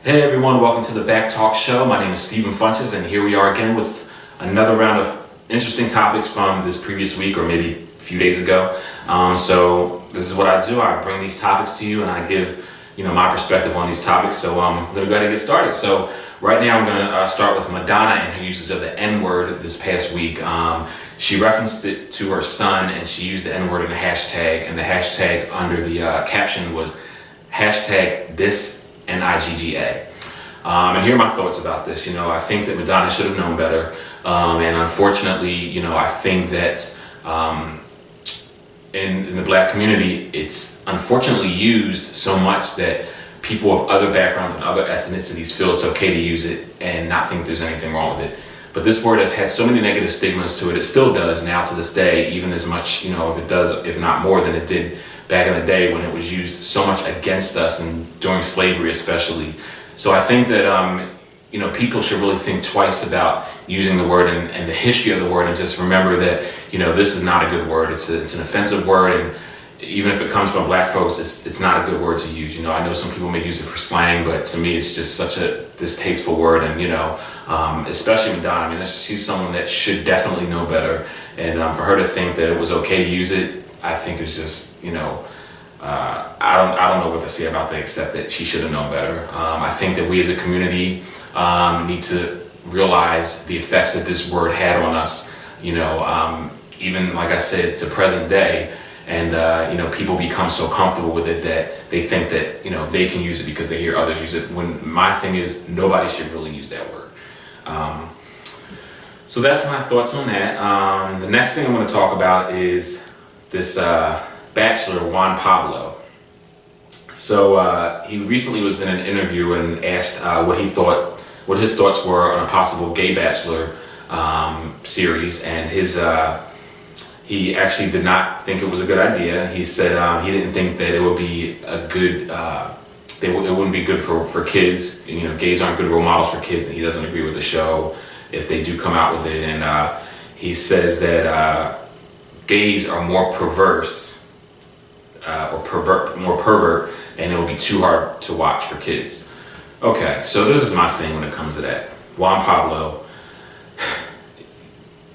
Hey everyone, welcome to the Back Talk Show. My name is Stephen Funches, and here we are again with another round of interesting topics from this previous week, or maybe a few days ago. So this is what I do. I bring these topics to you, and I give my perspective on these topics. So I'm going to go ahead and get started. So right now I'm going to start with Madonna and her usage of the N-word this past week. She referenced it to her son, and she used the N-word in a hashtag, and the hashtag under the caption was hashtag this NIGGA. And here are my thoughts about this. I think that Madonna should have known better. And unfortunately, I think that in the black community, it's unfortunately used so much that people of other backgrounds and other ethnicities feel it's okay to use it and not think there's anything wrong with it. But this word has had so many negative stigmas to it. It still does now to this day, even as much, if it does, if not more than it did back in the day when it was used so much against us and during slavery especially. So I think that people should really think twice about using the word and the history of the word, and just remember that this is not a good word. It's an offensive word, and even if it comes from black folks, it's not a good word to use. I know some people may use it for slang, but to me it's just such a distasteful word. And especially Madonna, I mean, she's someone that should definitely know better, and for her to think that it was okay to use it, I think it's just, I don't know what to say about that except that she should have known better. I think that we as a community need to realize the effects that this word had on us, even like I said, to present day. And, people become so comfortable with it that they think that, they can use it because they hear others use it. When my thing is, nobody should really use that word. So that's my thoughts on that. The next thing I'm going to talk about is this Bachelor, Juan Pablo. So he recently was in an interview and asked what his thoughts were on a possible gay Bachelor series, and he actually did not think it was a good idea. He said he didn't think that it would be a good, it wouldn't be good for kids. Gays aren't good role models for kids, and he doesn't agree with the show if they do come out with it. And he says that gays are more perverse, more pervert, and it will be too hard to watch for kids. Okay, so this is my thing when it comes to that. Juan Pablo,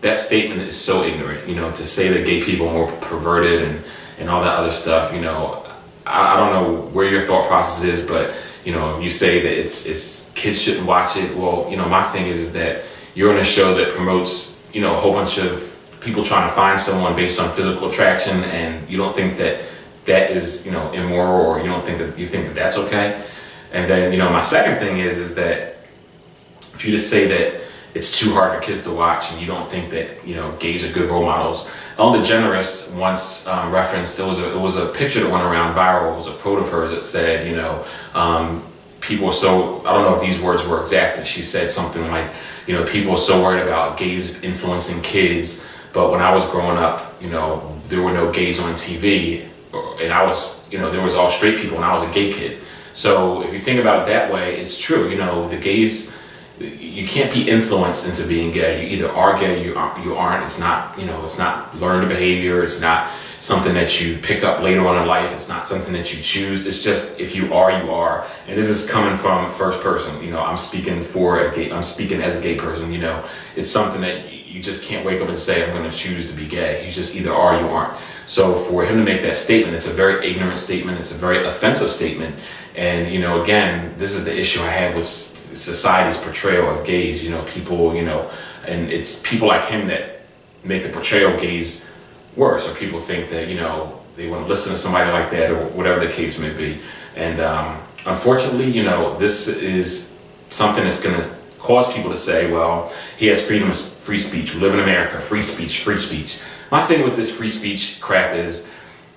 that statement is so ignorant, to say that gay people are more perverted and all that other stuff. I don't know where your thought process is, but if you say that it's kids shouldn't watch it, well, my thing is that you're in a show that promotes, a whole bunch of people trying to find someone based on physical attraction, and you don't think that is, immoral, or you think that that's okay. And then, my second thing is that if you just say that it's too hard for kids to watch, and you don't think that, gays are good role models. Ellen DeGeneres once referenced, it was a picture that went around viral. It was a quote of hers that said, people are so, I don't know if these words were exact, but she said something like, people are so worried about gays influencing kids, but when I was growing up, there were no gays on TV, and I was, there was all straight people, and I was a gay kid. So if you think about it that way, it's true. The gays, you can't be influenced into being gay. You either are gay, you aren't. It's not, it's not learned behavior. It's not something that you pick up later on in life. It's not something that you choose. It's just, if you are, you are. And this is coming from first person. I'm speaking I'm speaking as a gay person. It's something that you just can't wake up and say, I'm going to choose to be gay. You just either are or you aren't. So for him to make that statement, it's a very ignorant statement. It's a very offensive statement. And, again, this is the issue I have with society's portrayal of gays. People, and it's people like him that make the portrayal of gays worse, or people think that, they want to listen to somebody like that, or whatever the case may be. And unfortunately, this is something that's going to cause people to say, well, he has freedom of free speech. We live in America, free speech, free speech. My thing with this free speech crap is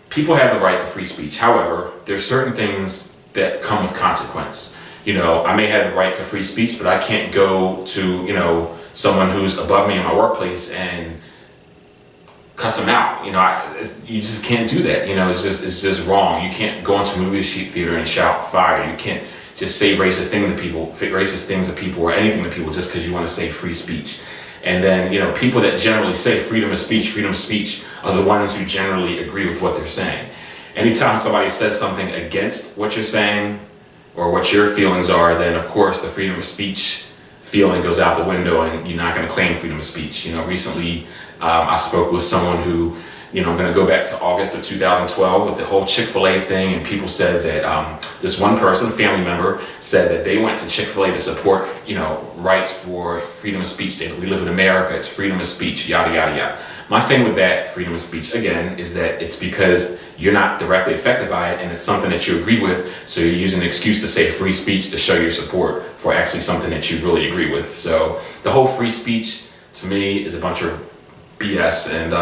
people have the right to free speech. However, there's certain things that come with consequence. I may have the right to free speech, but I can't go to, someone who's above me in my workplace and cuss them out. You just can't do that. It's just wrong. You can't go into a movie theater and shout fire. You can't just say racist things to people, or anything to people just because you want to say free speech. And then, people that generally say freedom of speech are the ones who generally agree with what they're saying. Anytime somebody says something against what you're saying, or what your feelings are, then of course the freedom of speech feeling goes out the window, and you're not going to claim freedom of speech. Recently I spoke with someone who, I'm going to go back to August of 2012 with the whole Chick-fil-A thing, and people said that this one person, family member, said that they went to Chick-fil-A to support, rights for freedom of speech. We live in America, it's freedom of speech, yada, yada, yada. My thing with that freedom of speech, again, is that it's because you're not directly affected by it, and it's something that you agree with, so you're using an excuse to say free speech to show your support for actually something that you really agree with. So the whole free speech, to me, is a bunch of BS, and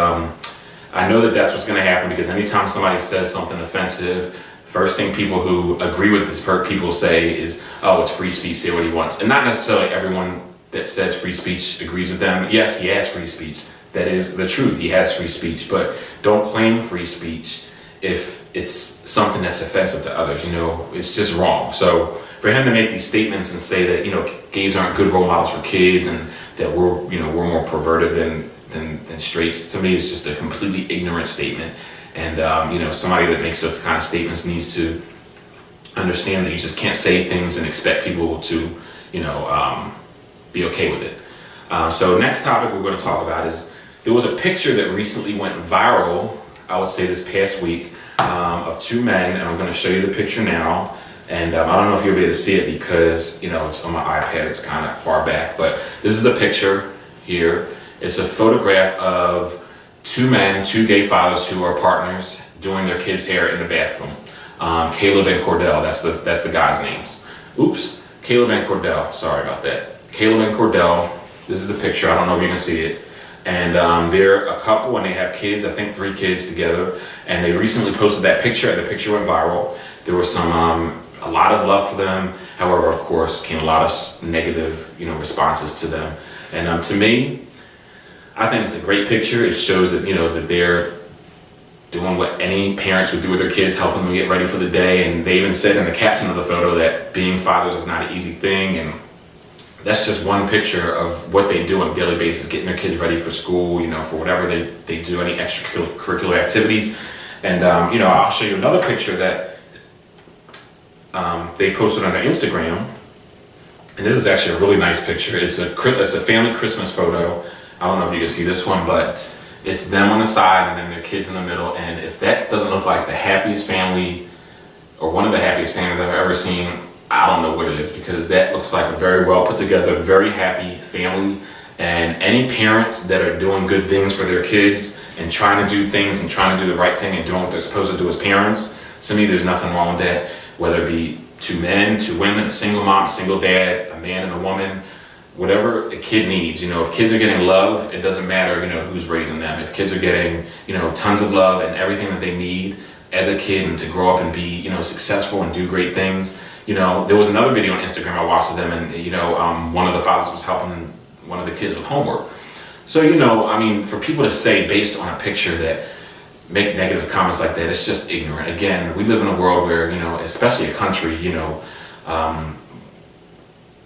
I know that that's what's going to happen, because anytime somebody says something offensive, first thing people who agree with this people say is, oh, it's free speech, say what he wants. And not necessarily everyone that says free speech agrees with them. Yes, he has free speech. That is the truth. He has free speech, but don't claim free speech if it's something that's offensive to others. It's just wrong. So for him to make these statements and say that, gays aren't good role models for kids, and that we're more perverted than straights, to me is just a completely ignorant statement. And somebody that makes those kind of statements needs to understand that you just can't say things and expect people to be okay with it. So next topic we're going to talk about is, there was a picture that recently went viral, I would say this past week, of two men, and I'm going to show you the picture now. And I don't know if you'll be able to see it because it's on my iPad, it's kind of far back, but this is the picture here. It's a photograph of two men, two gay fathers who are partners, doing their kids' hair in the bathroom. Caleb and Cordell, that's the guys' names. Oops, Caleb and Cordell, sorry about that. Caleb and Cordell, this is the picture, I don't know if you can see it. And they're a couple, and they have kids, I think 3 kids together. And they recently posted that picture, and the picture went viral. There was a lot of love for them. However, of course, came a lot of negative, responses to them. And to me, I think it's a great picture. It shows that, that they're doing what any parents would do with their kids, helping them get ready for the day. And they even said in the caption of the photo that being fathers is not an easy thing. And that's just one picture of what they do on a daily basis, getting their kids ready for school, for whatever they do, any extracurricular activities. And, I'll show you another picture that they posted on their Instagram. And this is actually a really nice picture. It's a family Christmas photo. I don't know if you can see this one, but it's them on the side and then their kids in the middle. And if that doesn't look like the happiest family, or one of the happiest families I've ever seen, I don't know what it is, because that looks like a very well put together, very happy family. And any parents that are doing good things for their kids and trying to do things and trying to do the right thing and doing what they're supposed to do as parents, to me, there's nothing wrong with that. Whether it be 2 men, 2 women, a single mom, a single dad, a man and a woman, whatever a kid needs. If kids are getting love, it doesn't matter, who's raising them. If kids are getting, tons of love and everything that they need as a kid, and to grow up and be, successful and do great things. There was another video on Instagram I watched of them, and one of the fathers was helping one of the kids with homework. So for people to say based on a picture that make negative comments like that, it's just ignorant. Again, we live in a world where especially a country,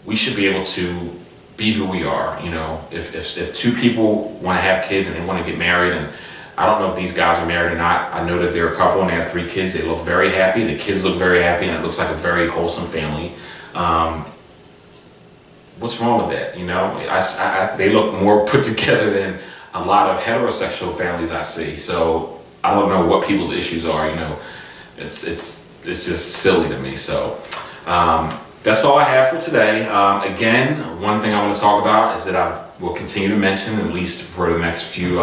we should be able to be who we are. If 2 people want to have kids and they want to get married, and I don't know if these guys are married or not. I know that they're a couple and they have 3 kids. They look very happy. The kids look very happy, and it looks like a very wholesome family. What's wrong with that? They look more put together than a lot of heterosexual families I see. So I don't know what people's issues are. It's just silly to me. So that's all I have for today. Again, one thing I want to talk about is that I will continue to mention, at least for the next few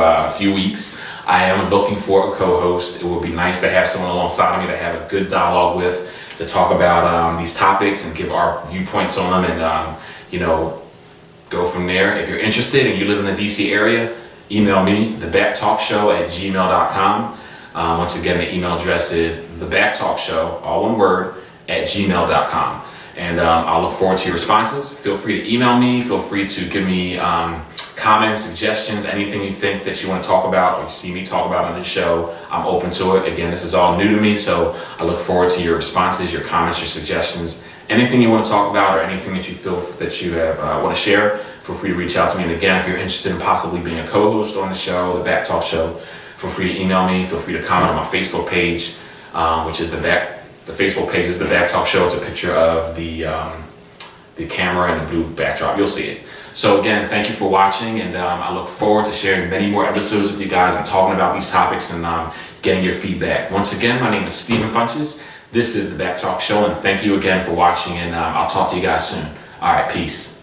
weeks, I am looking for a co-host. It would be nice to have someone alongside of me to have a good dialogue with, to talk about these topics and give our viewpoints on them, and go from there. If you're interested and you live in the DC area, email me, thebacktalkshow@gmail.com. Once again, the email address is thebacktalkshow, all one word, @gmail.com. And I'll look forward to your responses. Feel free to email me. Feel free to give me comments, suggestions, anything you think that you want to talk about or you see me talk about on the show. I'm open to it. Again, this is all new to me, so I look forward to your responses, your comments, your suggestions. Anything you want to talk about or anything that you feel that you have want to share, feel free to reach out to me. And again, if you're interested in possibly being a co-host on the show, the Back Talk Show, feel free to email me. Feel free to comment on my Facebook page, which is the the Facebook page is the Back Talk Show. It's a picture of the camera and the blue backdrop. You'll see it. So again, thank you for watching, and I look forward to sharing many more episodes with you guys and talking about these topics and getting your feedback. Once again, my name is Stephen Funches. This is the Back Talk Show, and thank you again for watching, and I'll talk to you guys soon. All right, peace.